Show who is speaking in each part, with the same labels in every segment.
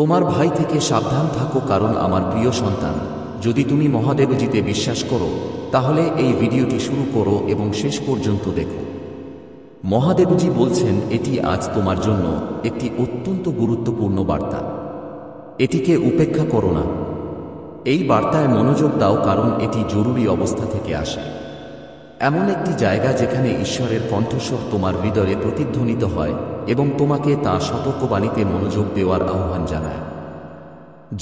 Speaker 1: তোমার ভাই থেকে সাবধান থাকো, কারণ আমার প্রিয় সন্তান, যদি তুমি মহাদেবজিতে বিশ্বাস করো তাহলে এই ভিডিওটি শুরু করো এবং শেষ পর্যন্ত দেখো। মহাদেবজি বলছেন, এটি আজ তোমার জন্য একটি অত্যন্ত গুরুত্বপূর্ণ বার্তা। এটিকে উপেক্ষা করো না। এই বার্তায় মনোযোগ দাও, কারণ এটি জরুরি অবস্থা থেকে আসে। এমন একটি জায়গা যেখানে ঈশ্বরের কণ্ঠস্বর তোমার হৃদয়ে প্রতিধ্বনিত হয় এবং তোমাকে তাঁর সতর্কবাণীতে মনোযোগ দেওয়ার আহ্বান জানায়।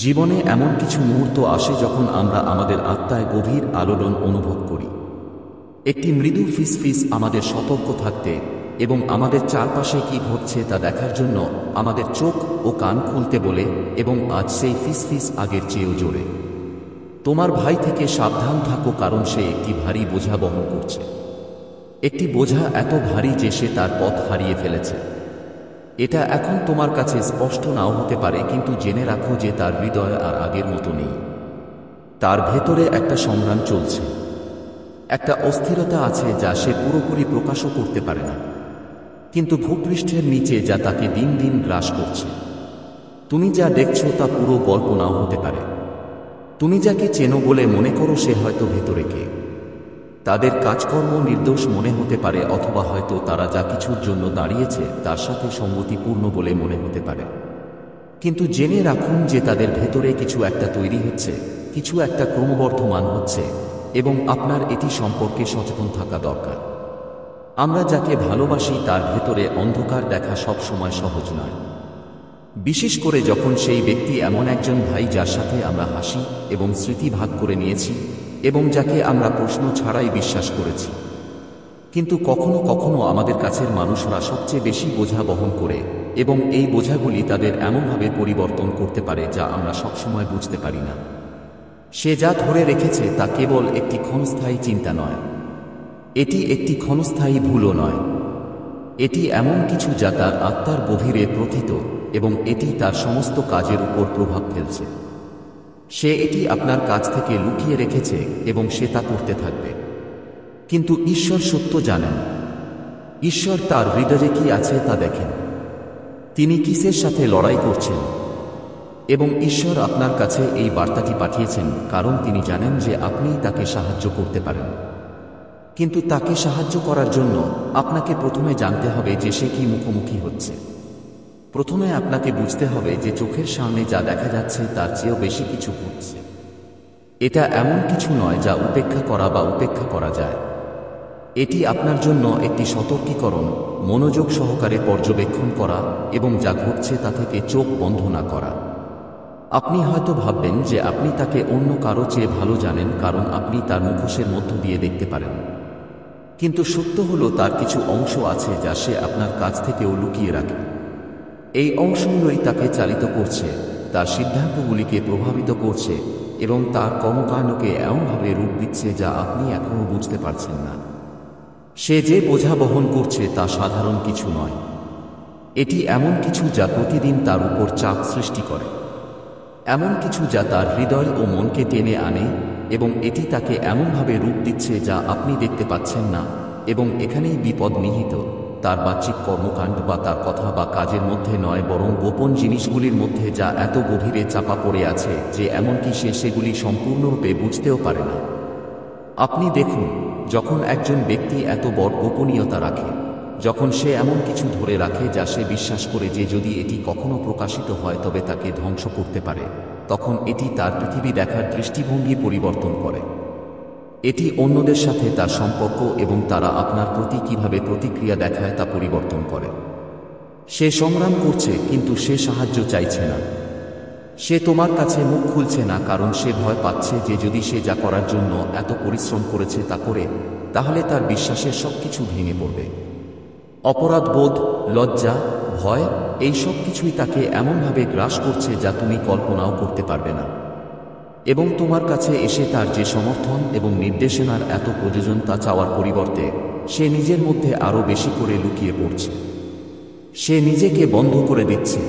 Speaker 1: জীবনে এমন কিছু মুহূর্ত আসে যখন আমরা আমাদের আত্মায় গভীর আলোড়ন অনুভব করি। একটি মৃদু ফিসফিস আমাদের সতর্ক থাকতে এবং আমাদের চারপাশে কি ঘটছে তা দেখার জন্য আমাদের চোখ ও কান খুলতে বলে, এবং আজ সেই ফিসফিস আগের চেয়েও জোরে। তোমার ভাই থেকে সাবধান থাকো, কারণ সে একটি ভারী বোঝা বহন করছে। একটি বোঝা এত ভারী যে সে তার পথ হারিয়ে ফেলেছে। এটা এখন তোমার কাছে স্পষ্ট নাও হতে পারে, কিন্তু জেনে রাখো যে তার হৃদয় আর আগের মতো নেই। তার ভেতরে একটা সংগ্রাম চলছে, একটা অস্থিরতা আছে যা সে পুরোপুরি প্রকাশও করতে পারে না, কিন্তু ভূপৃষ্ঠের নিচে যা তাকে দিন দিন গ্রাস করছে। তুমি যা দেখছো তা পুরো গল্প নাও হতে পারে। তুমি যাকে চেনো বলে মনে করো সে হয়তো ভেতরে কে। তাদের কাজকর্ম নির্দোষ মনে হতে পারে, অথবা হয়তো তারা যা কিছুর জন্য দাঁড়িয়েছে তার সাথে সঙ্গতিপূর্ণ বলে মনে হতে পারে। কিন্তু জেনে রাখুন যে তাদের ভেতরে কিছু একটা তৈরি হচ্ছে, কিছু একটা ক্রমবর্ধমান হচ্ছে, এবং আপনার এটি সম্পর্কে সচেতন থাকা দরকার। আমরা যাকে ভালোবাসি তার ভেতরে অন্ধকার দেখা সব সময় সহজ নয়, বিশেষ করে যখন সেই ব্যক্তি এমন একজন ভাই যার সাথে আমরা হাসি এবং স্মৃতি ভাগ করে নিয়েছি এবং যাকে আমরা প্রশ্ন ছাড়াই বিশ্বাস করেছি। কিন্তু কখনো কখনো আমাদের কাছের মানুষরা সবচেয়ে বেশি বোঝা বহন করে, এবং এই বোঝাগুলি তাদের এমনভাবে পরিবর্তন করতে পারে যা আমরা সবসময় বুঝতে পারি না। সে যা ধরে রেখেছে তা কেবল একটি ক্ষণস্থায়ী চিন্তা নয়, এটি একটি ক্ষণস্থায়ী ভুলও নয়। এটি এমন কিছু যা তার আত্মার গভীরে প্রথিত, এবং এটি তার সমস্ত কাজের উপর প্রভাব ফেলছে। সে এটি আপনার কাছ থেকে লুকিয়ে রেখেছে এবং সে তা করতে থাকবে। কিন্তু ঈশ্বর সত্য জানেন। ঈশ্বর তার হৃদয়ে কি আছে তা দেখেন। তিনি কিসের সাথে লড়াই করছেন। এবং ঈশ্বর আপনার কাছে এই বার্তাটি পাঠিয়েছেন কারণ তিনি জানেন যে আপনি তাকে সাহায্য করতে পারেন। কিন্তু তাকে সাহায্য করার জন্য আপনাকে প্রথমে জানতে হবে যে সে কি মুখোমুখি হচ্ছে। প্রথমে আপনাকে বুঝতে হবে যে চোখের সামনে যা দেখা যাচ্ছে তার চেয়েও বেশি কিছু ঘটছে। এটা এমন কিছু নয় যা উপেক্ষা করা বা উপেক্ষা করা যায়। এটি আপনার জন্য একটি সতর্কীকরণ, মনোযোগ সহকারে পর্যবেক্ষণ করা এবং যা ঘটছে তা থেকে চোখ বন্ধ না করা। আপনি হয়তো ভাববেন যে আপনি তাকে অন্য কারো চেয়ে ভালো জানেন, কারণ আপনি তার মুখোশের মধ্য দিয়ে দেখতে পারেন। কিন্তু সত্য হলো তার কিছু অংশ আছে যা সে আপনার কাছ থেকেও লুকিয়ে রাখে। এই অংশগুলোই তাকে চালিত করছে, তার সিদ্ধান্তগুলিকে প্রভাবিত করছে এবং তার কর্মকাণ্ডকে এমনভাবে রূপ দিচ্ছে যা আপনি এখনও বুঝতে পারছেন না। সে যে বোঝা বহন করছে তা সাধারণ কিছু নয়। এটি এমন কিছু যা প্রতিদিন তার উপর চাপ সৃষ্টি করে, এমন কিছু যা তার হৃদয় ও মনকে টেনে আনে, এবং এটি তাকে এমনভাবে রূপ দিচ্ছে যা আপনি দেখতে পাচ্ছেন না। এবং এখানেই বিপদ নিহিত, তার বাহ্যিক কর্মকাণ্ড বা তার কথা বা কাজের মধ্যে নয়, বরং গোপন জিনিসগুলির মধ্যে যা এত গভীরে চাপা পড়ে আছে যে এমনকি সে সেগুলি সম্পূর্ণরূপে বুঝতেও পারে না। আপনি দেখুন, যখন একজন ব্যক্তি এত বড় গোপনীয়তা রাখে, যখন সে এমন কিছু ধরে রাখে যা সে বিশ্বাস করে যে যদি এটি কখনো প্রকাশিত হয় তবে তাকে ধ্বংস করতে পারে, তখন এটি তার পৃথিবী দেখার দৃষ্টিভঙ্গি পরিবর্তন করে। এটি অন্যদের সাথে তার সম্পর্ক এবং তারা আপনার প্রতি কিভাবে প্রতিক্রিয়া দেখায় তা পরিবর্তন করে। সে সংগ্রাম করছে, কিন্তু সে সাহায্য চাইছে না। সে তোমার কাছে মুখ খুলছে না কারণ সে ভয় পাচ্ছে যে যদি সে যা করার জন্য এত পরিশ্রম করেছে তা করে, তাহলে তার বিশ্বাসের সবকিছু ভেঙে পড়বে। অপরাধবোধ, লজ্জা, ভয়, এই সব কিছুই তাকে এমনভাবে গ্রাস করছে যা তুমি কল্পনাও করতে পারবে না। এবং তোমার কাছে এসে তার যে সমর্থন এবং নির্দেশনার এত প্রয়োজন তা চাওয়ার পরিবর্তে সে নিজের মধ্যে আরও বেশি করে লুকিয়ে পড়ছে। সে নিজেকে বন্ধ করে দিচ্ছে,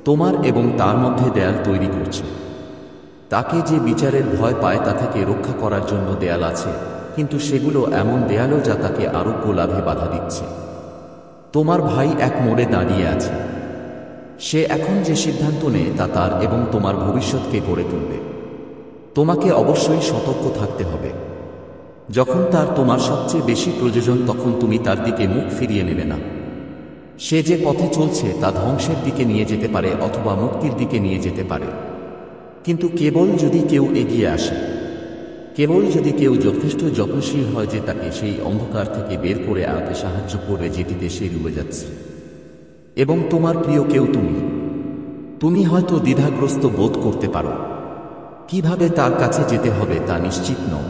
Speaker 1: তোমার এবং তার মধ্যে দেয়াল তৈরি করছে। তাকে যে বিচারের ভয় পায় তা থেকে রক্ষা করার জন্য দেয়াল আছে, কিন্তু সেগুলো এমন দেয়ালও যা তাকে আরোগ্য লাভে বাধা দিচ্ছে। তোমার ভাই এক মোড়ে দাঁড়িয়ে আছে। সে এখন যে সিদ্ধান্ত নেয় তা তার এবং তোমার ভবিষ্যৎকে গড়ে তুলবে। তোমাকে অবশ্যই সতর্ক থাকতে হবে। যখন তার তোমার সবচেয়ে বেশি প্রয়োজন তখন তুমি তার দিকে মুখ ফিরিয়ে নেবে না। সে যে পথে চলছে তা ধ্বংসের দিকে নিয়ে যেতে পারে অথবা মুক্তির দিকে নিয়ে যেতে পারে। কিন্তু কেবল যদি কেউ এগিয়ে আসে, কেবল যদি কেউ যথেষ্ট যত্নশীল হয় যে তাকে সেই অন্ধকার থেকে বের করে আনতে সাহায্য করবে যেটিতে সে ডুবে যাচ্ছে। এবং তোমার প্রিয় কেউ তুমি হয়তো দ্বিধাগ্রস্ত বোধ করতে পারো। কিভাবে তার কাছে যেতে হবে তা নিশ্চিত নও।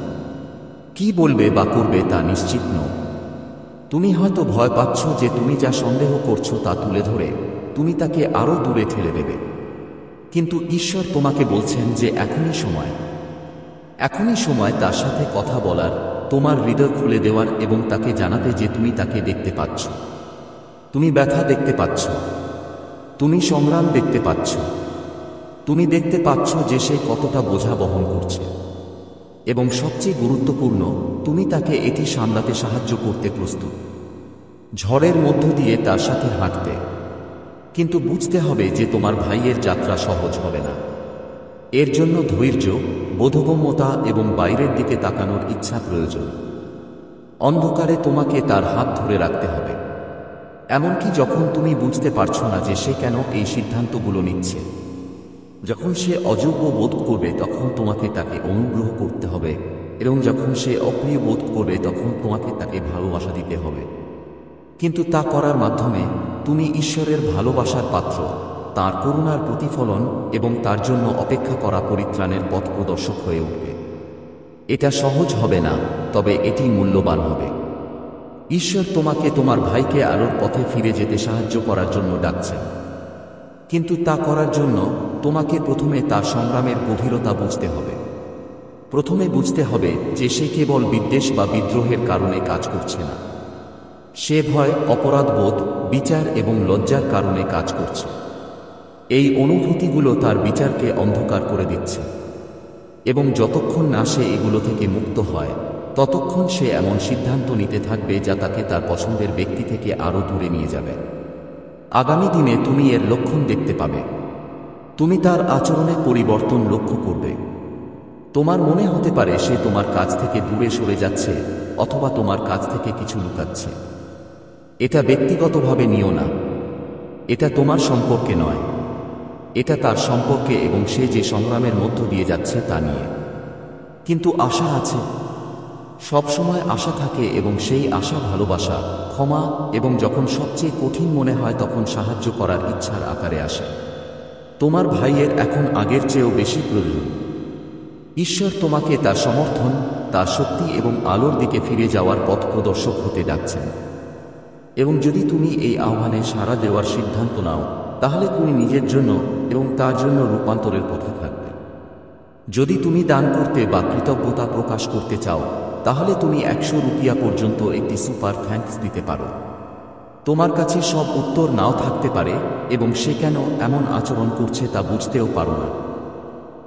Speaker 1: কি বলবে বা করবে তা নিশ্চিত নও। তুমি হয়তো ভয় পাচ্ছ যে তুমি যা সন্দেহ করছো তা তুলে ধরে তুমি তাকে আরও দূরে ঠেলে দেবে। কিন্তু ঈশ্বর তোমাকে বলছেন যে এখনই সময় তার সাথে কথা বলার, তোমার হৃদয় খুলে দেওয়ার এবং তাকে জানাতে যে তুমি তাকে দেখতে পাচ্ছ। তুমি ব্যথা দেখতে পাচ্ছ, তুমি সংগ্রাম দেখতে পাচ্ছ, তুমি দেখতে পাচ্ছ যে সে কতটা বোঝা বহন করছে। এবং সবচেয়ে গুরুত্বপূর্ণ, তুমি তাকে এটি সামলাতে সাহায্য করতে প্রস্তুত, ঝড়ের মধ্য দিয়ে তার সাথে হাঁটতে। কিন্তু বুঝতে হবে যে তোমার ভাইয়ের যাত্রা সহজ হবে না। এর জন্য ধৈর্য, বোধগম্যতা এবং বাইরের দিকে তাকানোর ইচ্ছা প্রয়োজন। অন্ধকারে তোমাকে তার হাত ধরে রাখতে হবে, এমনকি যখন তুমি বুঝতে পারছো না যে সে কেন এই সিদ্ধান্তগুলো নিচ্ছে। যখন সে অযোগ্য বোধ করবে তখন তোমাকে তাকে অনুগ্রহ করতে হবে, এবং যখন সে অপ্রিয় বোধ করবে তখন তোমাকে তাকে ভালোবাসা দিতে হবে। কিন্তু তা করার মাধ্যমে তুমি ঈশ্বরের ভালোবাসার পাত্র, তাঁর করুণার প্রতিফলন এবং তার জন্য অপেক্ষা করা পরিত্রাণের পথ প্রদর্শক হয়ে উঠবে। এটা সহজ হবে না, তবে এটি মূল্যবান হবে। ঈশ্বর তোমাকে তোমার ভাইকে আলোর পথে ফিরে যেতে সাহায্য করার জন্য ডাকছেন। কিন্তু তা করার জন্য তোমাকে প্রথমে তার সংগ্রামের গভীরতা বুঝতে হবে। প্রথমে বুঝতে হবে যে সে কেবল বিদ্বেষ বা বিদ্রোহের কারণে কাজ করছে না। সে ভয়, অপরাধবোধ, বিচার এবং লজ্জার কারণে কাজ করছে। এই অনুভূতিগুলো তার বিচারকে অন্ধকার করে দিচ্ছে, এবং যতক্ষণ না সে এগুলো থেকে মুক্ত হয় ততক্ষণ সে এমন সিদ্ধান্ত নিতে থাকবে যা তাকে তার পছন্দের ব্যক্তি থেকে আরও দূরে নিয়ে যাবে। আগামী দিনে তুমি এর লক্ষণ দেখতে পাবে। তুমি তার আচরণে পরিবর্তন লক্ষ্য করবে। তোমার মনে হতে পারে সে তোমার কাছ থেকে দূরে সরে যাচ্ছে অথবা তোমার কাছ থেকে কিছু লুকাচ্ছে। এটা ব্যক্তিগতভাবে নিও না। এটা তোমার সম্পর্কে নয়, এটা তার সম্পর্কে এবং সে যে সংগ্রামের মধ্য দিয়ে যাচ্ছে তা নিয়ে। কিন্তু আশা আছে, সবসময় আশা থাকে, এবং সেই আশা ভালোবাসা, ক্ষমা এবং যখন সবচেয়ে কঠিন মনে হয় তখন সাহায্য করার ইচ্ছার আকারে আসে। তোমার ভাইয়ের এখন আগের চেয়েও বেশি প্রয়োজন। ঈশ্বর তোমাকে তার সমর্থন, তার শক্তি এবং আলোর দিকে ফিরে যাওয়ার পথ প্রদর্শক হতে ডাকছেন। এবং যদি তুমি এই আহ্বানে সাড়া দেওয়ার সিদ্ধান্ত নাও তাহলে তুমি নিজের জন্য এবং তার জন্য রূপান্তরের পথে থাকবে। যদি তুমি দান করতে বা কৃতজ্ঞতা প্রকাশ করতে চাও তাহলে তুমি 100 রুপিয়া পর্যন্ত একটি সুপার থ্যাঙ্কস দিতে পারো। তোমার কাছে সব উত্তর নাও থাকতে পারে এবং সে কেন এমন আচরণ করছে তা বুঝতেও পারো না।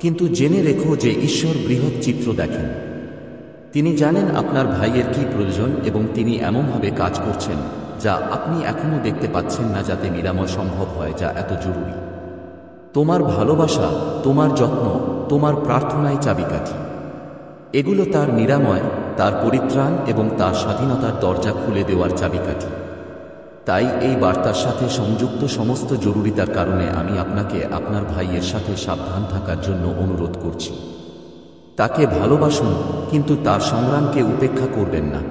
Speaker 1: কিন্তু জেনে রেখো যে ঈশ্বর বৃহৎ চিত্র দেখেন। তিনি জানেন আপনার ভাইয়ের কি প্রয়োজন এবং তিনি এমনভাবে কাজ করছেন যা আপনি এখনও দেখতে পাচ্ছেন না, যাতে নিরাময় সম্ভব হয়, যা এত জরুরি। তোমার ভালোবাসা, তোমার যত্ন, তোমার প্রার্থনাই চাবিকাঠি। এগুলো তার নিরাময়, তার পরিত্রাণ এবং তার স্বাধীনতার দরজা খুলে দেওয়ার চাবিকাঠি। তাই এই বার্তার সাথে সংযুক্ত সমস্ত জরুরিতার কারণে আমি আপনাকে আপনার ভাইয়ের সাথে সাবধান থাকার জন্য অনুরোধ করছি। তাকে ভালোবাসুন, কিন্তু তার সংগ্রামকে উপেক্ষা করবেন না।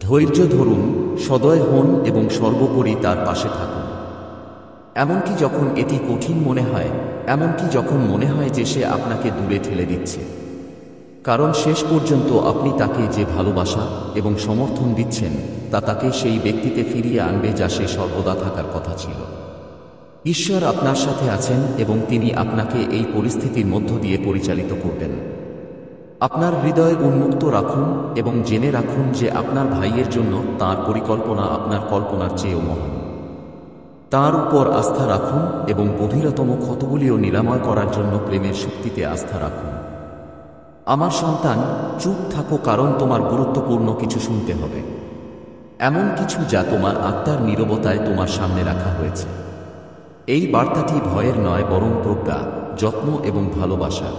Speaker 1: ধৈর্য ধরুন, সদয় হন এবং সর্বোপরি তার পাশে থাকুন। এমনকি যখন এটি কঠিন মনে হয়, এমনকি যখন মনে হয় যে সে আপনাকে দূরে ঠেলে দিচ্ছে। কারণ শেষ পর্যন্ত আপনি তাকে যে ভালোবাসা এবং সমর্থন দিচ্ছেন তা তাকে সেই ব্যক্তিতে ফিরিয়ে আনবে যা সে সর্বদা থাকার কথা ছিল। ঈশ্বর আপনার সাথে আছেন এবং তিনি আপনাকে এই পরিস্থিতির মধ্য দিয়ে পরিচালিত করবেন। আপনার হৃদয় উন্মুক্ত রাখুন এবং জেনে রাখুন যে আপনার ভাইয়ের জন্য তাঁর পরিকল্পনা আপনার কল্পনার চেয়েও মহান। তাঁর উপর আস্থা রাখুন এবং গভীরতম ক্ষতগুলিও নিরাময় করার জন্য প্রেমের শক্তিতে আস্থা রাখুন। আমার সন্তান, চুপ থাকো, কারণ তোমার গুরুত্বপূর্ণ কিছু শুনতে হবে। এমন কিছু যা তোমার আত্মার নীরবতায় তোমার সামনে রাখা হয়েছে। এই বার্তাটি ভয়ের নয়, বরং প্রজ্ঞা, যত্ন এবং ভালোবাসার।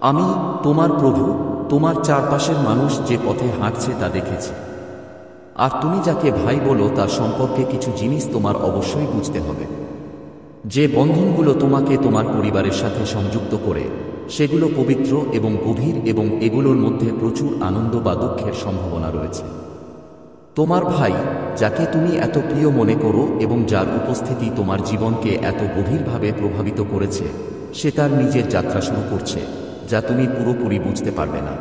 Speaker 1: আমি, তোমার প্রভু, তোমার চারপাশের মানুষ যে পথে হাঁটছে তা দেখেছি। আর তুমি যাকে ভাই বলো তার সম্পর্কে কিছু জিনিস তোমার অবশ্যই বুঝতে হবে। যে বন্ধনগুলো তোমাকে তোমার পরিবারের সাথে সংযুক্ত করে সেগুলো পবিত্র এবং গভীর, এবং এগুলোর মধ্যে প্রচুর আনন্দ বা দুঃখের সম্ভাবনা রয়েছে। তোমার ভাই, যাকে তুমি এত প্রিয় মনে করো এবং যার উপস্থিতি তোমার জীবনকে এত গভীরভাবে প্রভাবিত করেছে, সে তার নিজের যাত্রা শুরু করছে, যা তুমি পুরোপুরি বুঝতে পারবে না।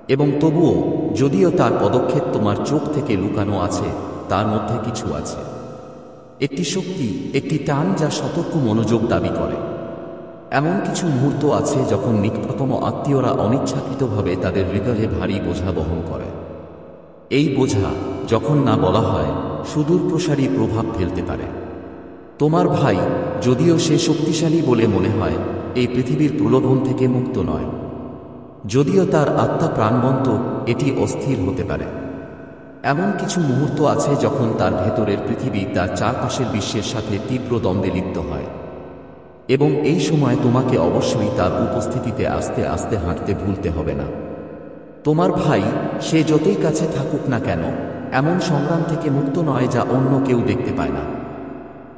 Speaker 1: এবং তবুও, যদিও তার পদক্ষেপ তোমার চোখ থেকে লুকানো আছে, তার মধ্যে কিছু আছে। একটি শক্তি, একটি টান যা সতর্ক মনোযোগ দাবি করে। এমন কিছু মুহূর্ত আছে যখন নিকটতম আত্মীয়রা অনিচ্ছাকৃতভাবে তাদের হৃদয়ে ভারী বোঝা বহন করে। এই বোঝা, যখন না বলা হয়, সুদূর প্রসারী প্রভাব ফেলতে পারে। তোমার ভাই, যদিও সে শক্তিশালী বলে মনে হয়, এই পৃথিবীর প্রলোভন থেকে মুক্ত নয়। যদিও তার আত্মা প্রাণবন্ত, এটি অস্থির হতে পারে। এমন কিছু মুহূর্ত আছে যখন তার ভেতরের পৃথিবী তার চারপাশের বিশ্বের সাথে তীব্র দ্বন্দ্বে লিপ্ত হয়। এবং এই সময় তোমাকে অবশ্যই তার উপস্থিতিতে আস্তে আস্তে হাঁটতে ভুলতে হবে না। তোমার ভাই, সে যতই কাছে থাকুক না কেন, এমন সংগ্রাম থেকে মুক্ত নয় যা অন্য কেউ দেখতে পায় না।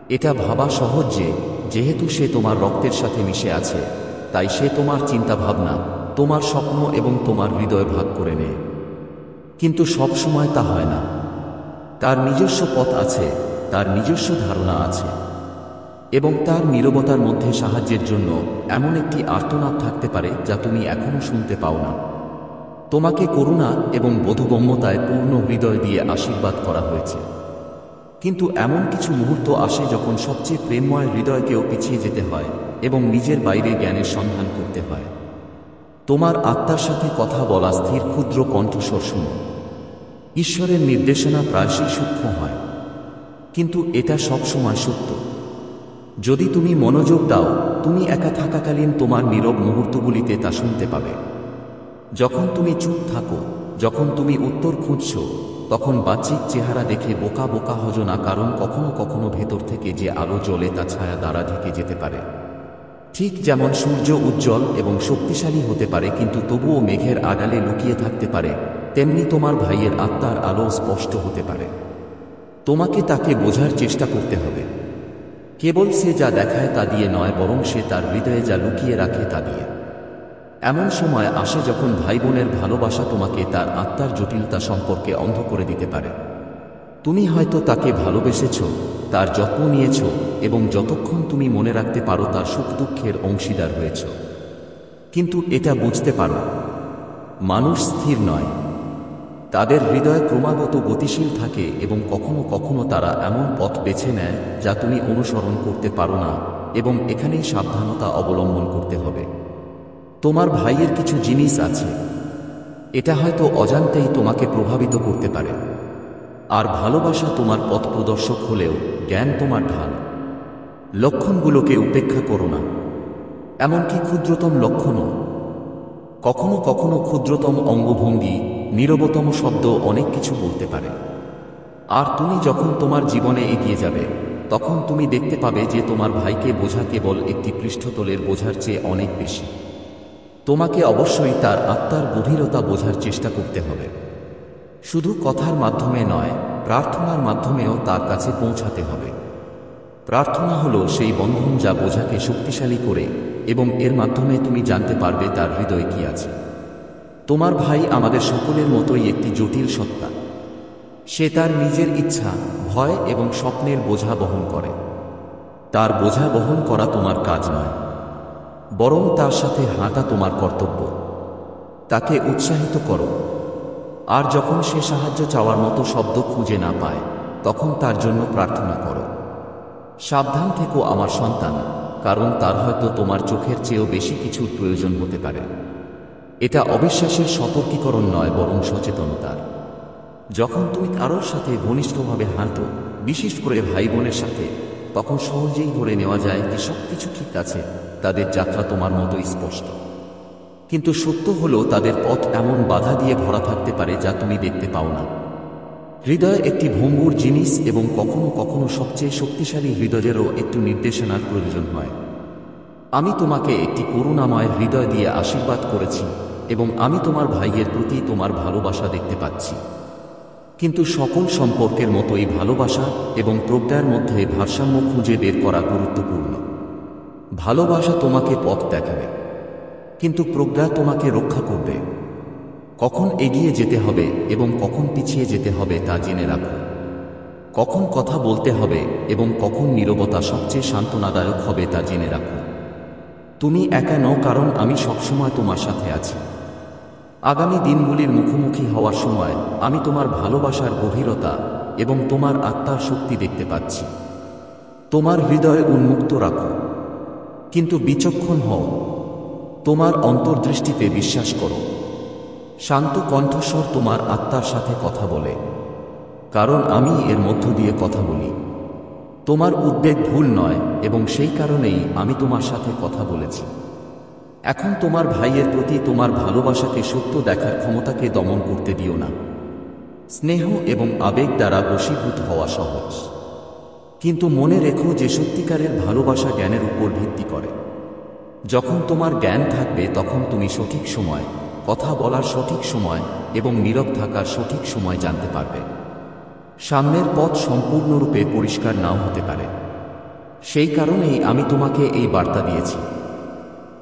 Speaker 1: এটা ভাবা সহজ যে, যেহেতু সে তোমার রক্তের সাথে মিশে আছে, তাই সে তোমার চিন্তাভাবনা, তোমার স্বপ্ন এবং তোমার হৃদয় ভাগ করে নেয়। কিন্তু সব সময় তা হয় না। তার নিজস্ব পথ আছে, তার নিজস্ব ধারণা আছে, এবং তার নীরবতার মধ্যে সাহায্যের জন্য এমন একটি আর্তনাদ থাকতে পারে যা তুমি এখনো শুনতে পাও না। তোমাকে করুণা এবং বোধগম্যতায় পূর্ণ হৃদয় দিয়ে আশীর্বাদ করা হয়েছে। কিন্তু এমন কিছু মুহূর্ত আসে যখন সবচেয়ে প্রেমময় হৃদয়কেও পিছিয়ে যেতে হয় এবং নিজের বাইরে জ্ঞানের সন্ধান করতে হয়। তোমার আত্মার সাথে কথা বলা স্থির ক্ষুদ্র কণ্ঠস্বর শুনো। ঈশ্বরের নির্দেশনা প্রায়শই সূক্ষ্ম হয়, কিন্তু এটা সবসময় সত্য। যদি তুমি মনোযোগ দাও, তুমি একা থাকাকালীন তোমার নীরব মুহূর্তগুলিতে তা শুনতে পাবে। যখন তুমি চুপ থাকো, যখন তুমি উত্তর খুঁজছ, তখন বাহ্যিক চেহারা দেখে বোকা বোকা হজো না, কারণ কখনো কখনো ভেতর থেকে যে আলো জ্বলে তা ছায়া দ্বারা ঢেকে যেতে পারে। ঠিক যেমন সূর্য উজ্জ্বল এবং শক্তিশালী হতে পারে কিন্তু তবুও মেঘের আড়ালে লুকিয়ে থাকতে পারে, তেমনি তোমার ভাইয়ের আত্মার আলো স্পষ্ট হতে পারে। তোমাকে তাকে বোঝার চেষ্টা করতে হবে। কেবল সে যা দেখায় তা দিয়ে নয়, বরং সে তার হৃদয়ে যা লুকিয়ে রাখে তা দিয়ে। এমন সময় আসে যখন ভাই বোনের ভালোবাসা তোমাকে তার আত্মার জটিলতা সম্পর্কে অন্ধ করে দিতে পারে। তুমি হয়তো তাকে ভালোবেসেছ, তার যত্ন নিয়েছ, এবং যতক্ষণ তুমি মনে রাখতে পারো তার সুখ দুঃখের অংশীদার হয়েছ। কিন্তু এটা বুঝতে পারো, মানুষ স্থির নয়। তাদের হৃদয় ক্রমাগত গতিশীল থাকে এবং কখনো কখনো তারা এমন পথ বেছে নেয় যা তুমি অনুসরণ করতে পারো না, এবং এখানেই সাবধানতা অবলম্বন করতে হবে। তোমার ভাইয়ের কিছু জিনিস আছে, এটা হয়তো অজান্তেই তোমাকে প্রভাবিত করতে পারে। আর ভালোবাসা তোমার পথ প্রদর্শক হলেও জ্ঞান তোমার ঢাল। লক্ষণগুলোকে উপেক্ষা করো না, এমনকি ক্ষুদ্রতম লক্ষণও। কখনো কখনো ক্ষুদ্রতম অঙ্গভঙ্গি, নীরবতম শব্দ অনেক কিছু বলতে পারে। আর তুমি যখন তোমার জীবনে এগিয়ে যাবে, তখন তুমি দেখতে পাবে যে তোমার ভাইকে বোঝা কেবল একটি পৃষ্ঠতলের বোঝার চেয়ে অনেক বেশি। তোমাকে অবশ্যই তার আত্মার গভীরতা বোঝার চেষ্টা করতে হবে। শুধু কথার মাধ্যমে নয়, প্রার্থনার মাধ্যমেও তার কাছে পৌঁছাতে হবে। প্রার্থনা হলো সেই বন্ধন যা বোঝাকে শক্তিশালী করে, এবং এর মাধ্যমে তুমি জানতে পারবে তার হৃদয়ে কি আছে। তোমার ভাই আমাদের সকলের মতোই একটি জটিল সত্তা। সে তার নিজের ইচ্ছা, ভয় এবং স্বপ্নের বোঝা বহন করে। তার বোঝা বহন করা তোমার কাজ নয়, বরং তার সাথে হাঁটা তোমার কর্তব্য। তাকে উৎসাহিত করো, আর যখন সে সাহায্য চাওয়ার মতো শব্দ খুঁজে না পায়, তখন তার জন্য প্রার্থনা করো। সাবধান থেকো আমার সন্তান, কারণ তার হয়তো তোমার চোখের চেয়েও বেশি কিছুর প্রয়োজন হতে পারে। এটা অবিশ্বাসের সতর্কীকরণ নয়, বরং সচেতনতার। যখন তুমি কারোর সাথে ঘনিষ্ঠভাবে হাঁটো, বিশেষ করে ভাই বোনের সাথে, তখন সহজেই ধরে নেওয়া যায় যে সবকিছু ঠিক আছে, তাদের যাত্রা তোমার মতোই স্পষ্ট। কিন্তু সত্য হলো তাদের পথ এমন বাধা দিয়ে ভরা থাকতে পারে যা তুমি দেখতে পাও না। হৃদয় একটি ভঙ্গুর জিনিস এবং কখনো কখনো সবচেয়ে শক্তিশালী হৃদয়েরও একটু নির্দেশনার প্রয়োজন হয়। আমি তোমাকে একটি করুণাময় হৃদয় দিয়ে আশীর্বাদ করেছি এবং আমি তোমার ভাইয়ের প্রতি তোমার ভালোবাসা দেখতে পাচ্ছি। কিন্তু সকল সম্পর্কের মতোই ভালোবাসা এবং প্রজ্ঞার মধ্যে ভারসাম্য খুঁজে বের করা গুরুত্বপূর্ণ। ভালোবাসা তোমাকে পথ দেখাবে, কিন্তু প্রজ্ঞা তোমাকে রক্ষা করবে। কখন এগিয়ে যেতে হবে এবং কখন পিছিয়ে যেতে হবে তা জেনে রাখো। কখন কথা বলতে হবে এবং কখন নীরবতা সবচেয়ে সান্ত্বনাদায়ক হবে তা জেনে রাখো। তুমি একা নও, কারণ আমি সবসময় তোমার সাথে আছি। আগামী দিনগুলির মুখোমুখি হওয়ার সময় আমি তোমার ভালোবাসার গভীরতা এবং তোমার আত্মার শক্তি দেখতে পাচ্ছি। তোমার হৃদয় উন্মুক্ত রাখো, কিন্তু বিচক্ষণ হও। তোমার অন্তর্দৃষ্টিতে বিশ্বাস করো। শান্ত কণ্ঠস্বর তোমার আত্মার সাথে কথা বলে, কারণ আমি এর মধ্য দিয়ে কথা বলি। তোমার উদ্বেগ ভুল নয় এবং সেই কারণেই আমি তোমার সাথে কথা বলেছি। এখন তোমার ভাইয়ের প্রতি তোমার ভালোবাসাকে সত্য দেখার ক্ষমতাকে দমন করতে দিও না। স্নেহ এবং আবেগ দ্বারা বশীভূত হওয়া সহজ, কিন্তু মনে রেখো যে সত্যিকারের ভালোবাসা জ্ঞানের উপর ভিত্তি করে। যখন তোমার জ্ঞান থাকবে তখন তুমি সঠিক সময়, কথা বলার সঠিক সময় এবং নীরব থাকার সঠিক সময় জানতে পারবে। সামনের পথ সম্পূর্ণরূপে পরিষ্কার নাও হতে পারে। সেই কারণেই আমি তোমাকে এই বার্তা দিয়েছি।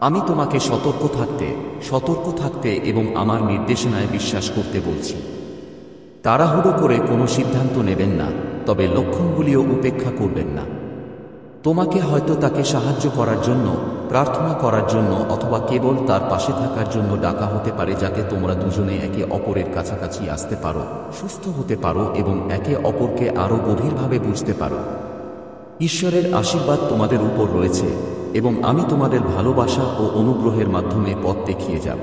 Speaker 1: আমি তোমাকে সতর্ক থাকতে এবং আমার নির্দেশনায় বিশ্বাস করতে বলছি। তাড়াহুড়ো করে কোনো সিদ্ধান্ত নেবেন না, তবে লক্ষণগুলিও উপেক্ষা করবেন না। তোমাকে হয়তো তাকে সাহায্য করার জন্য, প্রার্থনা করার জন্য অথবা কেবল তার পাশে থাকার জন্য ডাকা হতে পারে, যাতে তোমরা দুজনে একে অপরের কাছাকাছি আসতে পারো, সুস্থ হতে পারো এবং একে অপরকে আরও গভীরভাবে বুঝতে পারো। ঈশ্বরের আশীর্বাদ তোমাদের উপর রয়েছে এবং আমি তোমাদের ভালোবাসা ও অনুগ্রহের মাধ্যমে পথ দেখিয়ে যাব।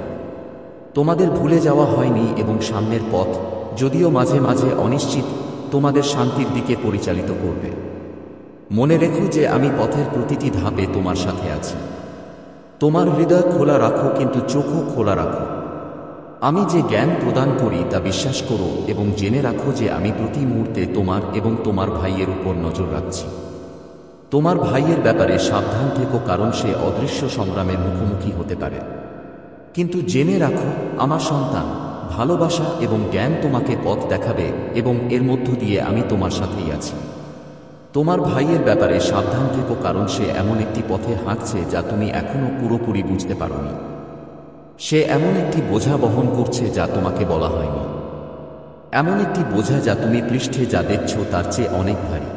Speaker 1: তোমাদের ভুলে যাওয়া হয়নি এবং সামনের পথ, যদিও মাঝে মাঝে অনিশ্চিত, তোমাদের শান্তির দিকে পরিচালিত করবে। মনে রেখো যে আমি পথের প্রতিটি ধাপে তোমার সাথে আছি। তোমার হৃদয় খোলা রাখো, কিন্তু চোখও খোলা রাখো। আমি যে জ্ঞান প্রদান করি তা বিশ্বাস করো এবং জেনে রাখো যে আমি প্রতি মুহূর্তে তোমার এবং তোমার ভাইয়ের উপর নজর রাখছি। তোমার ভাইয়ের ব্যাপারে সাবধান থেকো, কারণ সে অদৃশ্য সংগ্রামের মুখোমুখি হতে পারে। কিন্তু জেনে রাখো, আমার সন্তান, ভালোবাসা এবং জ্ঞান তোমাকে পথ দেখাবে এবং এর মধ্য দিয়ে আমি তোমার সাথেই আছি। তোমার ভাইয়ের ব্যাপারে সাবধান থেকো, কারণ সে এমন একটি পথে হাঁটছে যা তুমি এখনো পুরোপুরি বুঝতে পারোনি। সে এমন একটি বোঝা বহন করছে যা তোমাকে বলা হয়নি। এমন একটি বোঝা যা তুমি পৃষ্ঠে যা দেখছো তার চেয়ে অনেক ভারী।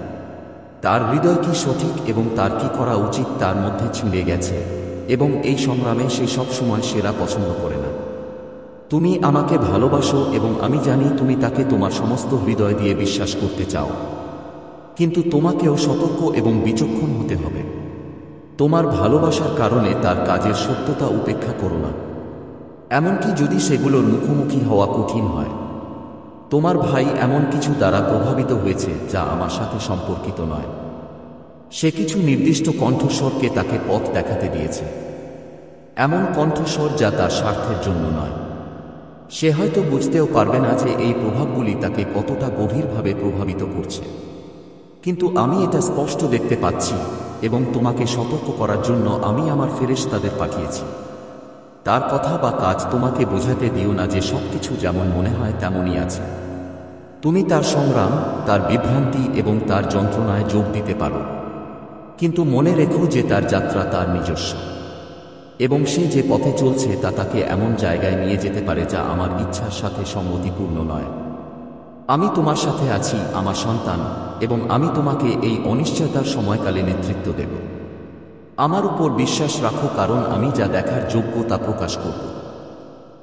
Speaker 1: তার হৃদয় কি সঠিক এবং তার কি করা উচিত তার মধ্যে ছিঁড়ে গেছে, এবং এই সংগ্রামে সে সবসময় সেরা পছন্দ করে না। তুমি আমাকে ভালোবাসো এবং আমি জানি তুমি তাকে তোমার সমস্ত হৃদয় দিয়ে বিশ্বাস করতে চাও, কিন্তু তোমাকেও সতর্ক এবং বিচক্ষণ হতে হবে। তোমার ভালোবাসার কারণে তার কাজের সত্যতা উপেক্ষা করো না, এমনকি যদি সেগুলোর মুখোমুখি হওয়া কঠিন হয়। তোমার ভাই এমন কিছু দ্বারা প্রভাবিত হয়েছে যা আমার সাথে সম্পর্কিত নয়। সে কিছু নির্দিষ্ট কণ্ঠস্বরকে তাকে পথ দেখাতে দিয়েছে, এমন কণ্ঠস্বর যা তার স্বার্থের জন্য নয়। সে হয়তো বুঝতেও পারবে না যে এই প্রভাবগুলি তাকে কতটা গভীরভাবে প্রভাবিত করছে, কিন্তু আমি এটা স্পষ্ট দেখতে পাচ্ছি এবং তোমাকে সতর্ক করার জন্য আমি আমার ফেরেশতাদের পাঠিয়েছি। তার কথা বা কাজ তোমাকে বোঝাতে দিও না যে সবকিছু যেমন মনে হয় তেমনই আছে। তুমি তার সংগ্রাম, তার বিভ্রান্তি এবং তার যন্ত্রণায় যোগ দিতে পারো, কিন্তু মনে রেখো যে তার যাত্রা তার নিজস্ব, এবং সে যে পথে চলছে তা তাকে এমন জায়গায় নিয়ে যেতে পারে যা আমার ইচ্ছার সাথে সঙ্গতিপূর্ণ নয়। আমি তোমার সাথে আছি, আমার সন্তান, এবং আমি তোমাকে এই অনিশ্চয়তার সময়কালে নেতৃত্ব দেব। আমার উপর বিশ্বাস রাখো, কারণ আমি যা দেখার যোগ্য তা প্রকাশ করব।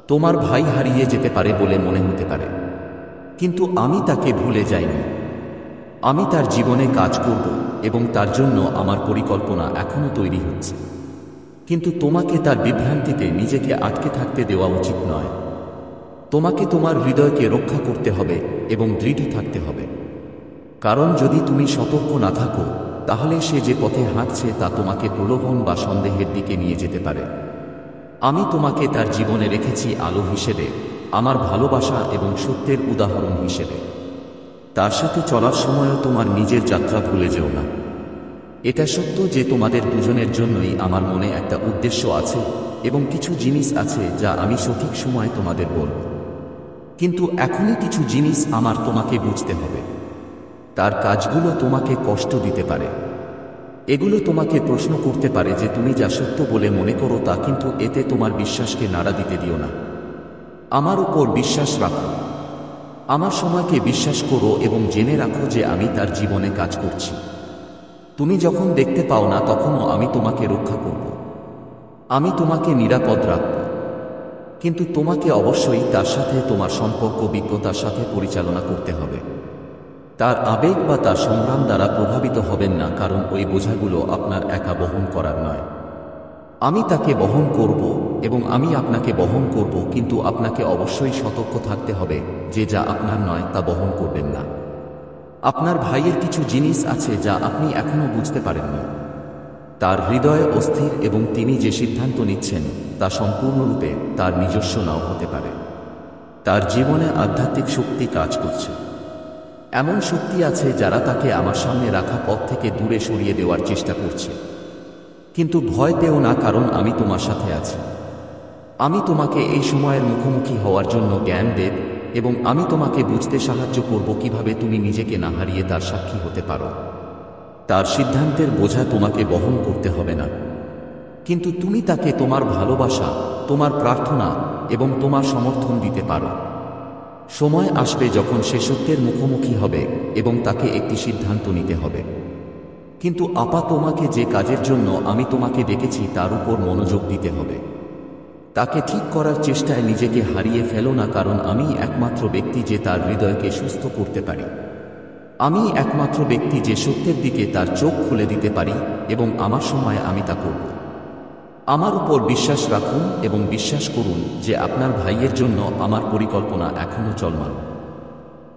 Speaker 1: তোমার ভাই হারিয়ে যেতে পারে বলে মনে হতে পারে, কিন্তু আমি তাকে ভুলে যাইনি। আমি তার জীবনে কাজ করব এবং তার জন্য আমার পরিকল্পনা এখনো তৈরি হচ্ছে। কিন্তু তোমাকে তার বিভ্রান্তিতে নিজেকে আটকে থাকতে দেওয়া উচিত নয়। তোমাকে তোমার হৃদয়কে রক্ষা করতে হবে এবং দৃঢ় থাকতে হবে, কারণ যদি তুমি সতর্ক না থাকো তাহলে সে যে পথে হাঁটছে তা তোমাকে প্রলোভন বা সন্দেহের দিকে নিয়ে যেতে পারে। আমি তোমাকে তার জীবনে রেখেছি আলো হিসেবে, আমার ভালোবাসা এবং সত্যের উদাহরণ হিসেবে। তার সাথে চলার সময়ও তোমার নিজের যাত্রা ভুলে যেও না। এটা সত্য যে তোমাদের দুজনের জন্যই আমার মনে একটা উদ্দেশ্য আছে এবং কিছু জিনিস আছে যা আমি সঠিক সময়ে তোমাদের বলব। কিন্তু এখনই কিছু জিনিস আমার তোমাকে বুঝতে হবে। তার কাজগুলো তোমাকে কষ্ট দিতে পারে। এগুলো তোমাকে প্রশ্ন করতে পারে যে তুমি যা সত্য বলে মনে করো তা, কিন্তু এতে তোমার বিশ্বাসকে নাড়া দিতে দিও না। আমার উপর বিশ্বাস রাখো, আমার সময়কে বিশ্বাস করো এবং জেনে রাখো যে আমি তার জীবনে কাজ করছি। তুমি যখন দেখতে পাও না তখনও আমি তোমাকে রক্ষা করব। আমি তোমাকে নিরাপদ রাখব। কিন্তু তোমাকে অবশ্যই তার সাথে তোমার সম্পর্ক বিজ্ঞতার সাথে পরিচালনা করতে হবে। তার আবেগ বা তার সংগ্রাম দ্বারা প্রভাবিত হবেন না, কারণ ওই বোঝাগুলো আপনার একা বহন করার নয়। আমি তাকে বহন করব এবং আমি আপনাকে বহন করব, কিন্তু আপনাকে অবশ্যই সতর্ক থাকতে হবে যে যা আপনার নয় তা বহন করবেন না। আপনার ভাইয়ের কিছু জিনিস আছে যা আপনি এখনো বুঝতে পারেননি। তার হৃদয় অস্থির এবং তিনি যে সিদ্ধান্ত নিচ্ছেন তা সম্পূর্ণরূপে তার নিজস্ব নাও হতে পারে। তার জীবনে আধ্যাত্মিক শক্তি কাজ করছে। এমন শক্তি আছে যারা তাকে আমার সামনে রাখা পথ থেকে দূরে সরিয়ে দেওয়ার চেষ্টা করছে। কিন্তু ভয় পেও না, কারণ আমি তোমার সাথে আছি। আমি তোমাকে এই সময়ের মুখোমুখি হওয়ার জন্য জ্ঞান দেব এবং আমি তোমাকে বুঝতে সাহায্য করব কিভাবে তুমি নিজেকে না হারিয়ে তার সাক্ষী হতে পারো। তার সিদ্ধান্তের বোঝা তোমাকে বহন করতে হবে না, কিন্তু তুমি তাকে তোমার ভালোবাসা, তোমার প্রার্থনা এবং তোমার সমর্থন দিতে পারো। সময় আসবে যখন সে সত্যের মুখোমুখি হবে এবং তাকে একটি সিদ্ধান্ত নিতে হবে। কিন্তু তোমাকে যে কাজের জন্য আমি তোমাকে ডেকেছি তার উপর মনোযোগ দিতে হবে। তাকে ঠিক করার চেষ্টায় নিজেকে হারিয়ে ফেলো না, কারণ আমি একমাত্র ব্যক্তি যে তার হৃদয়কে সুস্থ করতে পারি। আমি একমাত্র ব্যক্তি যে সত্যের দিকে তার চোখ খুলে দিতে পারি এবং আমার সময়ে আমি তা করব। আমার উপর বিশ্বাস রাখুন এবং বিশ্বাস করুন যে আপনার ভাইয়ের জন্য আমার পরিকল্পনা এখনও চলমান।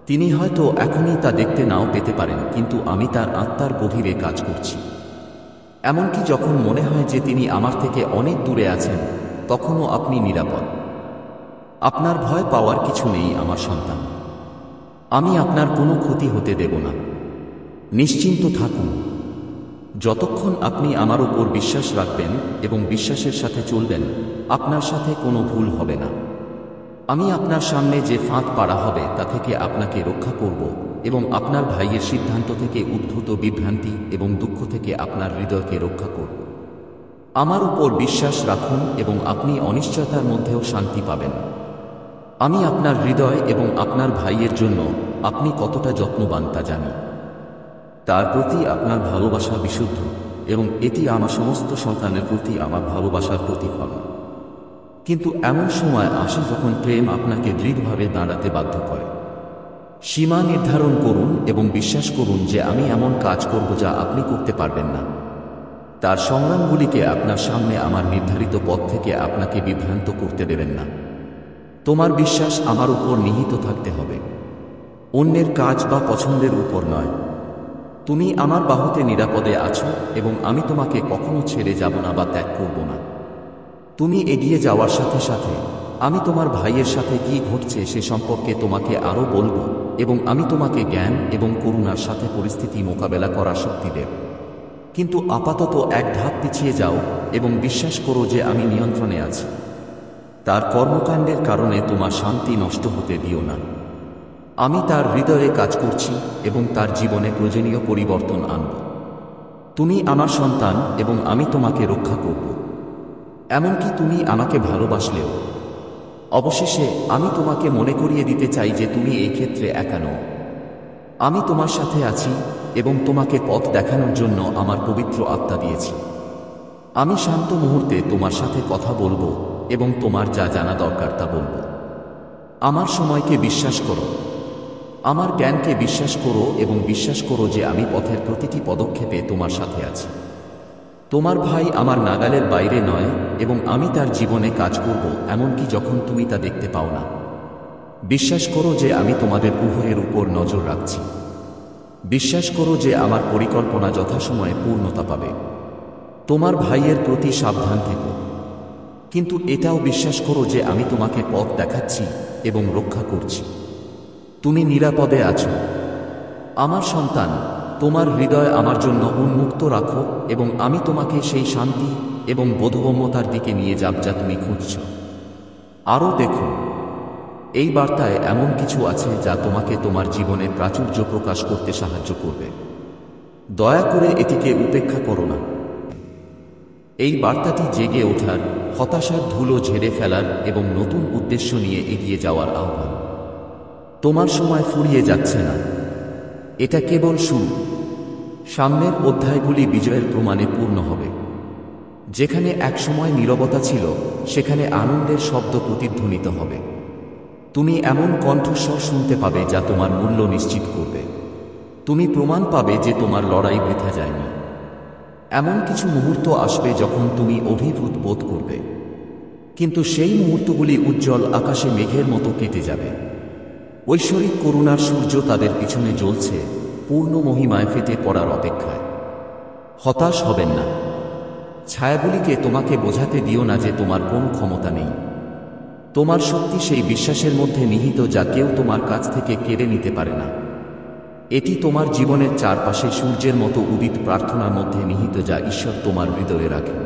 Speaker 1: তিনি হয়তো এখনই তা দেখতে নাও পেতে পারেন, কিন্তু আমি তার আত্মার গভীরে কাজ করছি। এমনকি যখন মনে হয় যে তিনি আমার থেকে অনেক দূরে আছেন, তখনও আপনি নিরাপদ। আপনার ভয় পাওয়ার কিছু নেই আমার সন্তান। আমি আপনার কোনো ক্ষতি হতে দেব না। নিশ্চিন্ত থাকুন। যতক্ষণ আপনি আমার উপর বিশ্বাস রাখবেন এবং বিশ্বাসের সাথে চলবেন, আপনার সাথে কোনো ভুল হবে না। আমি আপনার সামনে যে ফাঁদ পাড়া হবে তা থেকে আপনাকে রক্ষা করব এবং আপনার ভাইয়ের সিদ্ধান্ত থেকে উদ্ভূত বিভ্রান্তি এবং দুঃখ থেকে আপনার হৃদয়কে রক্ষা করব। আমার উপর বিশ্বাস রাখুন এবং আপনি অনিশ্চয়তার মধ্যেও শান্তি পাবেন। আমি আপনার হৃদয় এবং আপনার ভাইয়ের জন্য আপনি কতটা যত্নবান তা জানি। তার প্রতি আপনার ভালোবাসা বিশুদ্ধ এবং এটি আমার সমস্ত সন্তানের প্রতি আমার ভালোবাসার প্রতিফলন। কিন্তু এমন সময় আসে যখন প্রেম আপনাকে দৃঢ়ভাবে দাঁড়াতে বাধ্য করে। সীমা নির্ধারণ করুন এবং বিশ্বাস করুন যে আমি এমন কাজ করব যা আপনি করতে পারবেন না। তার সংগ্রামগুলিকে আপনার সামনে আমার নির্ধারিত পথ থেকে আপনাকে বিভ্রান্ত করতে দেবেন না। তোমার বিশ্বাস আমার উপর নিহিত থাকতে হবে, অন্যের কাজ বা পছন্দের উপর নয়। তুমি আমার বাহুতে নিরাপদে আছো এবং আমি তোমাকে কখনো ছেড়ে যাব না বা ত্যাগ করব না। তুমি এগিয়ে যাওয়ার সাথে সাথে আমি তোমার ভাইয়ের সাথে কী ঘটছে সে সম্পর্কে তোমাকে আরও বলবো এবং আমি তোমাকে জ্ঞান এবং করুণার সাথে পরিস্থিতি মোকাবেলা করার শক্তি দেব। কিন্তু আপাতত এক ধাপ পিছিয়ে যাও এবং বিশ্বাস করো যে আমি নিয়ন্ত্রণে আছি। তার কর্মকাণ্ডের কারণে তোমার শান্তি নষ্ট হতে দিও না। আমি তার হৃদয়ে কাজ করছি এবং তার জীবনে প্রয়োজনীয় পরিবর্তন আনব। তুমি আমার সন্তান এবং আমি তোমাকে রক্ষা করব, এমনকি তুমি আমাকে ভালোবাসলেও। অবশেষে আমি তোমাকে মনে করিয়ে দিতে চাই যে তুমি এই ক্ষেত্রে একা নও। আমি তোমার সাথে আছি এবং তোমাকে পথ দেখানোর জন্য আমার পবিত্র আত্মা দিয়েছি। আমি শান্ত মুহূর্তে তোমার সাথে কথা বলবো এবং তোমার যা জানা দরকার তা বলবো। আমার সময়কে বিশ্বাস করো, আমার জ্ঞানকে বিশ্বাস করো এবং বিশ্বাস করো যে আমি পথের প্রতিটি পদক্ষেপে তোমার সাথে আছি। তোমার ভাই আমার নাগালের বাইরে নয় এবং আমি তার জীবনে কাজ করব এমনকি যখন তুমি তা দেখতে পাও না। বিশ্বাস করো যে আমি তোমাদের উভয়ের উপর নজর রাখছি। বিশ্বাস করো যে আমার পরিকল্পনা যথাসময়ে পূর্ণতা পাবে। তোমার ভাইয়ের প্রতি সাবধান থেকো, কিন্তু এটাও বিশ্বাস করো যে আমি তোমাকে পথ দেখাচ্ছি এবং রক্ষা করছি। তুমি নিরাপদে আছো। আমার সন্তান, তোমার হৃদয় আমার জন্য উন্মুক্ত রাখো এবং আমি তোমাকে সেই শান্তি এবং বোধগম্যতার দিকে নিয়ে যাব যা তুমি খুঁজছ। আরও দেখো, এই বার্তায় এমন কিছু আছে যা তোমাকে তোমার জীবনে প্রাচুর্য প্রকাশ করতে সাহায্য করবে। দয়া করে এটিকে উপেক্ষা করো না। এই বার্তাটি জেগে ওঠার, হতাশার ধুলো ঝেড়ে ফেলার এবং নতুন উদ্দেশ্য নিয়ে এগিয়ে যাওয়ার আহ্বান। তোমার সময় ফুরিয়ে যাচ্ছে না, এটা কেবল শুরু। সামনের অধ্যায়গুলি বিজয়ের প্রমাণে পূর্ণ হবে। যেখানে একসময় নীরবতা ছিল, সেখানে আনন্দের শব্দ প্রতিধ্বনিত হবে। তুমি এমন কণ্ঠস্বর শুনতে পাবে যা তোমার মূল্য নিশ্চিত করবে। তুমি প্রমাণ পাবে যে তোমার লড়াই বৃথা যায়নি। এমন কিছু মুহূর্ত আসবে যখন তুমি অভিভূত বোধ করবে, কিন্তু সেই মুহূর্তগুলি উজ্জ্বল আকাশে মেঘের মতো কেটে যাবে। ঐশ্বরিক করুণার সূর্য তাদের পিছনে জ্বলছে, পূর্ণ মহিমায় ফেটে পড়ার অপেক্ষায়। হতাশ হবেন না। ছায়াগুলিকে তোমাকে বোঝাতে দিও না যে তোমার কোনো ক্ষমতা নেই। তোমার শক্তি সেই বিশ্বাসের মধ্যে নিহিত যা কেউ তোমার কাছ থেকে কেড়ে নিতে পারে না। এটি তোমার জীবনের চারপাশে সূর্যের মতো উদিত প্রার্থনার মধ্যে নিহিত যা ঈশ্বর তোমার হৃদয়ে রাখেন।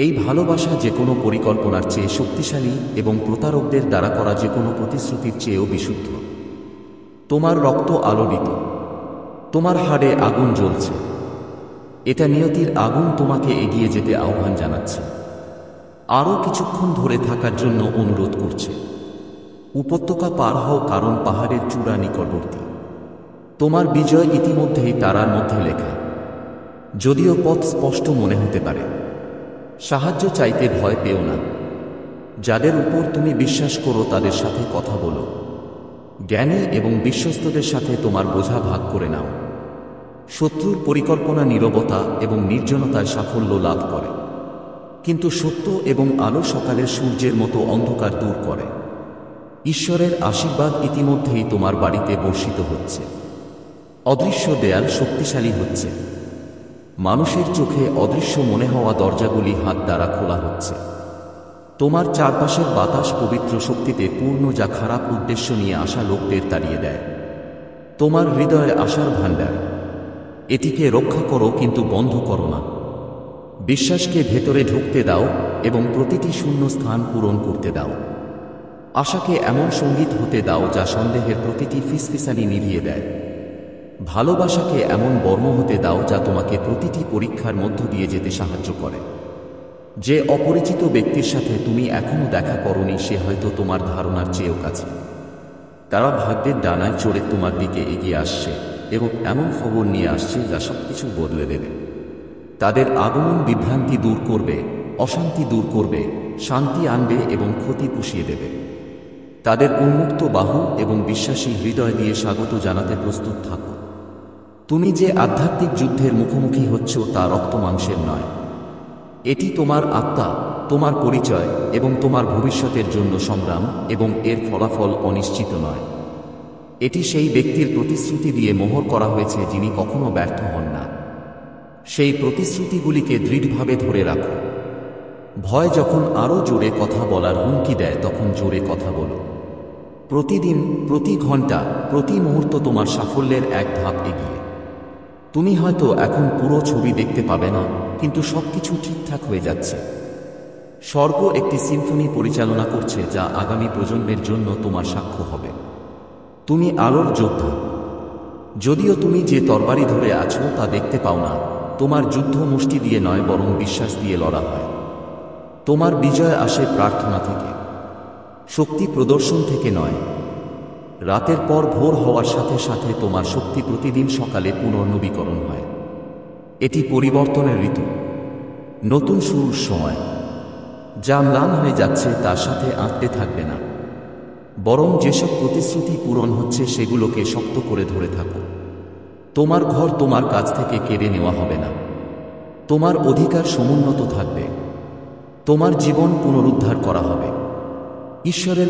Speaker 1: এই ভালোবাসা যে কোনো পরিকল্পনার চেয়ে শক্তিশালী এবং প্রতারকদের দ্বারা করা যে কোনো প্রতিশ্রুতির চেয়েও বিশুদ্ধ। তোমার রক্ত আলোড়িত, তোমার হাড়ে আগুন জ্বলছে। এটা নিয়তির আগুন তোমাকে এগিয়ে যেতে আহ্বান জানাচ্ছে, আরও কিছুক্ষণ ধরে থাকার জন্য অনুরোধ করছে। উপত্যকা পার হও, কারণ পাহাড়ের চূড়া নিকটবর্তী। তোমার বিজয় ইতিমধ্যেই তারার মধ্যে লেখা। যদিও পথ স্পষ্ট মনে হতে পারে, সাহায্য চাইতে ভয় পেও না। যাদের উপর তুমি বিশ্বাস করো তাদের সাথে কথা বলো। জ্ঞানী এবং বিশ্বস্তদের সাথে তোমার বোঝা ভাগ করে নাও। শত্রুর পরিকল্পনা নীরবতা এবং নির্জনতায় সাফল্য লাভ করে, কিন্তু সত্য এবং আলো সকালের সূর্যের মতো অন্ধকার দূর করে। ঈশ্বরের আশীর্বাদ ইতিমধ্যেই তোমার বাড়িতে বর্ষিত হচ্ছে। অদৃশ্য দেয়াল শক্তিশালী হচ্ছে। মানুষের চোখে অদৃশ্য মনে হওয়া দরজাগুলি হাত দ্বারা খোলা হচ্ছে। তোমার চারপাশের বাতাস পবিত্র শক্তিতে পূর্ণ যা খারাপ উদ্দেশ্য নিয়ে আসা লোকদের তাড়িয়ে দেয়। তোমার হৃদয়ের আশার ভাণ্ডার, এটিকে রক্ষা করো কিন্তু বন্ধ করো না। বিশ্বাসকে ভেতরে ঢুকতে দাও এবং প্রতিটি শূন্য স্থান পূরণ করতে দাও। আশাকে এমন সঙ্গীত হতে দাও যা সন্দেহের প্রতিটি ফিসফিসানি নিভিয়ে দেয়। ভালোবাসাকে এমন বর্ম হতে দাও যা তোমাকে প্রতিটি পরীক্ষার মধ্য দিয়ে যেতে সাহায্য করে। যে অপরিচিত ব্যক্তির সাথে তুমি এখনো দেখা করনি সে হয়তো তোমার ধারণার চেয়েও কাছে। তারা ভাগ্যের ডানায় চড়ে তোমার দিকে এগিয়ে আসছে এবং এমন খবর নিয়ে আসছে যা সবকিছু বদলে দেবে। তাদের আগমন বিভ্রান্তি দূর করবে, অশান্তি দূর করবে, শান্তি আনবে এবং ক্ষতি পুষিয়ে দেবে। তাদের উন্মুক্ত বাহু এবং বিশ্বাসী হৃদয় দিয়ে স্বাগত জানাতে প্রস্তুত থাকো। তুমি যে আধ্যাত্মিক যুদ্ধের মুখোমুখি হচ্ছ তা রক্ত মাংসের নয়। এটি তোমার আত্মা, তোমার পরিচয় এবং তোমার ভবিষ্যতের জন্য সংগ্রাম, এবং এর ফলাফল অনিশ্চিত নয়। এটি সেই ব্যক্তির প্রতিশ্রুতি দিয়ে মোহর করা হয়েছে যিনি কখনো ব্যর্থ হন না। সেই প্রতিশ্রুতিগুলিকে দৃঢ়ভাবে ধরে রাখো। ভয় যখন আরও জোরে কথা বলার হুমকি দেয় তখন জোরে কথা বলো। প্রতিদিন, প্রতি ঘন্টা, প্রতি মুহূর্ত তোমার সাফল্যের এক ধাপ এগিয়ে। তুমি হয়তো এখন পুরো ছবি দেখতে পাবে না, কিন্তু সবকিছু ঠিকঠাক হয়ে যাচ্ছে। স্বর্গ একটি সিম্ফনি পরিচালনা করছে যা আগামী প্রজন্মের জন্য তোমার সাক্ষ্য হবে। তুমি আলোর যোদ্ধা। যদিও তুমি যে তরবারি ধরে আছো তা দেখতে পাও না, তোমার যুদ্ধ মুষ্টি দিয়ে নয় বরং বিশ্বাস দিয়ে লড়া হয়। তোমার বিজয় আসে প্রার্থনা থেকে, শক্তি প্রদর্শন থেকে নয়। রাতের পর ভোর হওয়ার সাথে সাথে তোমার শক্তি প্রতিদিন সকালে পুনর্নবীকরণ হয়। এটি পরিবর্তনের ঋতু, নতুন শুরুর সময়। যা ম্লান হয়ে যাচ্ছে তার সাথে আঁকড়ে থাকবে না, বরং যেসব প্রতিশ্রুতি পূরণ হচ্ছে সেগুলোকে শক্ত করে ধরে থাকো। তোমার ঘর তোমার কাছ থেকে কেড়ে নেওয়া হবে না। তোমার অধিকার সমুন্নত থাকবে। তোমার জীবন পুনরুদ্ধার করা হবে। ঈশ্বরের